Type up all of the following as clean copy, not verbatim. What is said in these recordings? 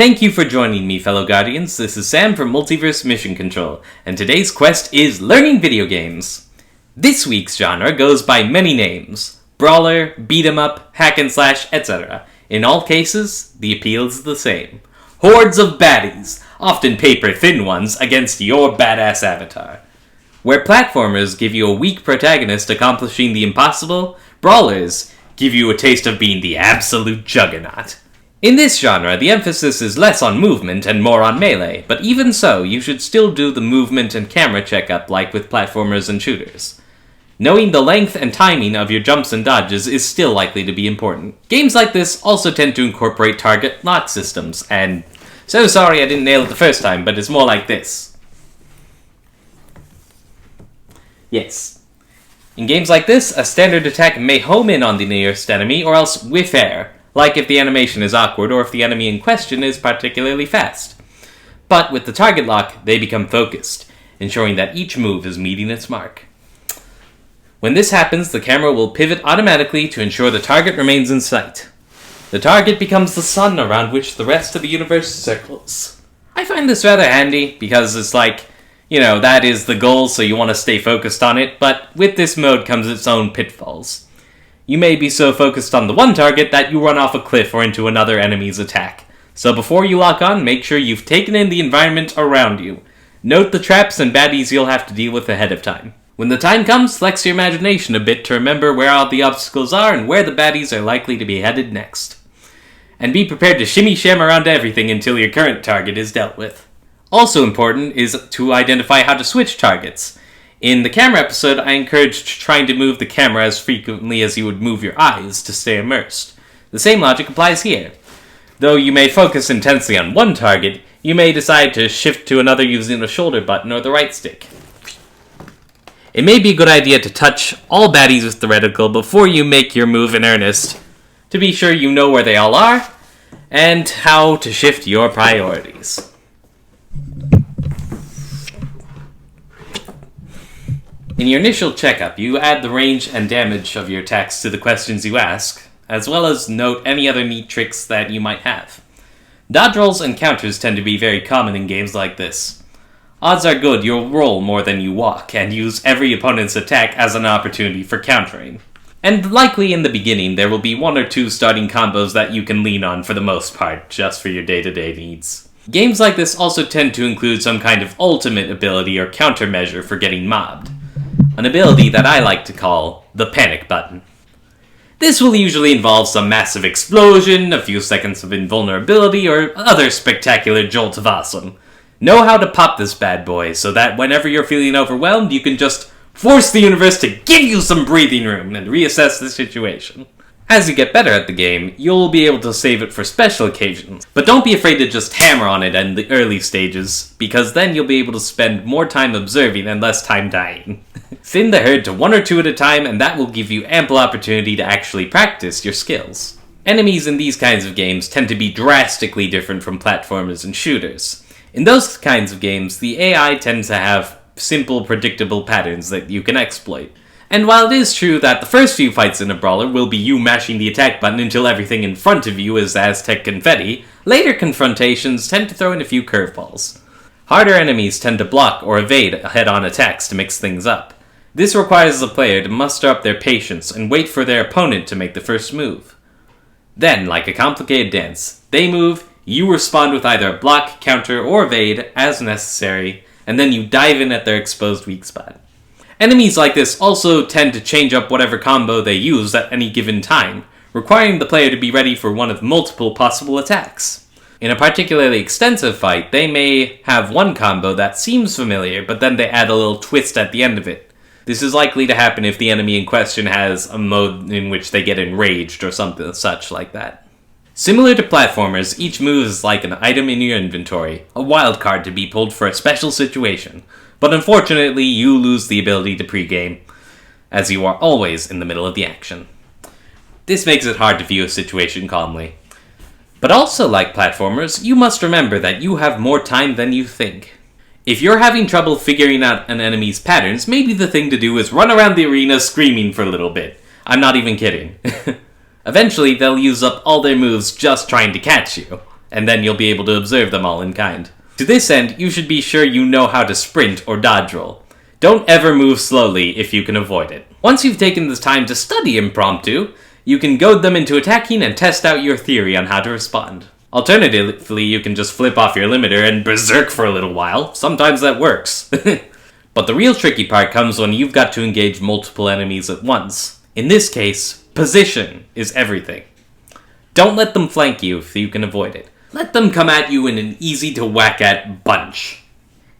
Thank you for joining me, fellow Guardians. This is Sam from Multiverse Mission Control, and today's quest is learning video games. This week's genre goes by many names: brawler, beat 'em up, hack and slash, etc. In all cases, the appeal is the same. Hordes of baddies, often paper-thin ones, against your badass avatar. Where platformers give you a weak protagonist accomplishing the impossible, brawlers give you a taste of being the absolute juggernaut. In this genre, the emphasis is less on movement and more on melee, but even so, you should still do the movement and camera checkup like with platformers and shooters. Knowing the length and timing of your jumps and dodges is still likely to be important. Games like this also tend to incorporate target lock systems, and so sorry I didn't nail it the first time, but it's more like this. Yes. In games like this, a standard attack may home in on the nearest enemy or else whiff air, like if the animation is awkward or if the enemy in question is particularly fast. But with the target lock, they become focused, ensuring that each move is meeting its mark. When this happens, the camera will pivot automatically to ensure the target remains in sight. The target becomes the sun around which the rest of the universe circles. I find this rather handy, because it's like, that is the goal, so you want to stay focused on it, but with this mode comes its own pitfalls. You may be so focused on the one target that you run off a cliff or into another enemy's attack. So before you lock on, make sure you've taken in the environment around you. Note the traps and baddies you'll have to deal with ahead of time. When the time comes, flex your imagination a bit to remember where all the obstacles are and where the baddies are likely to be headed next. And be prepared to shimmy-sham around everything until your current target is dealt with. Also important is to identify how to switch targets. In the camera episode, I encouraged trying to move the camera as frequently as you would move your eyes to stay immersed. The same logic applies here. Though you may focus intensely on one target, you may decide to shift to another using the shoulder button or the right stick. It may be a good idea to touch all baddies with the reticle before you make your move in earnest, to be sure you know where they all are, and how to shift your priorities. In your initial checkup, you add the range and damage of your attacks to the questions you ask, as well as note any other neat tricks that you might have. Dodge rolls and counters tend to be very common in games like this. Odds are good you'll roll more than you walk, and use every opponent's attack as an opportunity for countering. And likely in the beginning, there will be one or two starting combos that you can lean on for the most part, just for your day-to-day needs. Games like this also tend to include some kind of ultimate ability or countermeasure for getting mobbed. An ability that I like to call the panic button. This will usually involve some massive explosion, a few seconds of invulnerability, or other spectacular jolt of awesome. Know how to pop this bad boy so that whenever you're feeling overwhelmed, you can just force the universe to give you some breathing room and reassess the situation. As you get better at the game, you'll be able to save it for special occasions, but don't be afraid to just hammer on it in the early stages, because then you'll be able to spend more time observing and less time dying. Thin the herd to one or two at a time, and that will give you ample opportunity to actually practice your skills. Enemies in these kinds of games tend to be drastically different from platformers and shooters. In those kinds of games, the AI tends to have simple, predictable patterns that you can exploit. And while it is true that the first few fights in a brawler will be you mashing the attack button until everything in front of you is Aztec confetti, later confrontations tend to throw in a few curveballs. Harder enemies tend to block or evade head-on attacks to mix things up. This requires the player to muster up their patience and wait for their opponent to make the first move. Then, like a complicated dance, they move, you respond with either a block, counter, or evade as necessary, and then you dive in at their exposed weak spot. Enemies like this also tend to change up whatever combo they use at any given time, requiring the player to be ready for one of multiple possible attacks. In a particularly extensive fight, they may have one combo that seems familiar, but then they add a little twist at the end of it. This is likely to happen if the enemy in question has a mode in which they get enraged or something such like that. Similar to platformers, each move is like an item in your inventory, a wildcard to be pulled for a special situation. But unfortunately, you lose the ability to pregame, as you are always in the middle of the action. This makes it hard to view a situation calmly. But also like platformers, you must remember that you have more time than you think. If you're having trouble figuring out an enemy's patterns, maybe the thing to do is run around the arena screaming for a little bit. I'm not even kidding. Eventually, they'll use up all their moves just trying to catch you. and then you'll be able to observe them all in kind. To this end, you should be sure you know how to sprint or dodge roll. Don't ever move slowly if you can avoid it. Once you've taken the time to study impromptu, you can goad them into attacking and test out your theory on how to respond. Alternatively, you can just flip off your limiter and berserk for a little while. Sometimes that works. But the real tricky part comes when you've got to engage multiple enemies at once. In this case, position is everything. Don't let them flank you if you can avoid it. Let them come at you in an easy-to-whack-at bunch.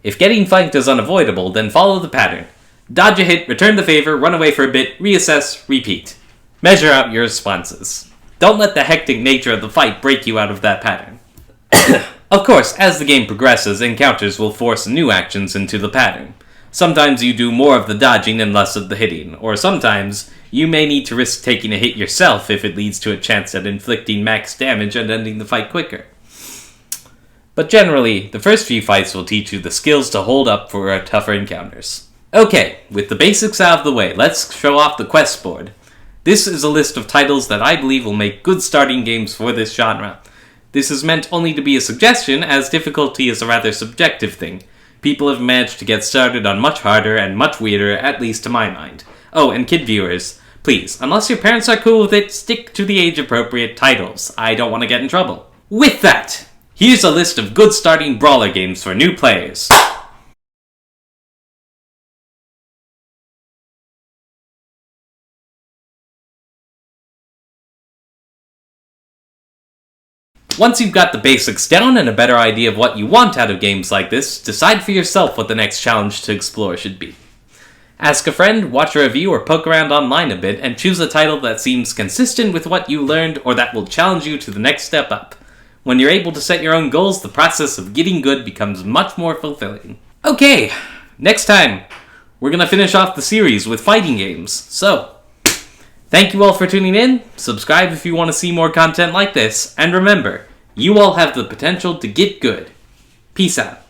If getting flanked is unavoidable, then follow the pattern. Dodge a hit, return the favor, run away for a bit, reassess, repeat. Measure out your responses. Don't let the hectic nature of the fight break you out of that pattern. Of course, as the game progresses, encounters will force new actions into the pattern. Sometimes you do more of the dodging and less of the hitting, or sometimes you may need to risk taking a hit yourself if it leads to a chance at inflicting max damage and ending the fight quicker. But generally, the first few fights will teach you the skills to hold up for tougher encounters. Okay, with the basics out of the way, let's show off the quest board. This is a list of titles that I believe will make good starting games for this genre. This is meant only to be a suggestion, as difficulty is a rather subjective thing. People have managed to get started on much harder and much weirder, at least to my mind. Oh, and kid viewers, please, unless your parents are cool with it, stick to the age-appropriate titles. I don't want to get in trouble. With that, here's a list of good starting brawler games for new players. Once you've got the basics down and a better idea of what you want out of games like this, decide for yourself what the next challenge to explore should be. Ask a friend, watch a review, or poke around online a bit, and choose a title that seems consistent with what you learned or that will challenge you to the next step up. When you're able to set your own goals, the process of getting good becomes much more fulfilling. Okay, next time, we're gonna finish off the series with fighting games. So, thank you all for tuning in, subscribe if you want to see more content like this, and remember, you all have the potential to get good. Peace out.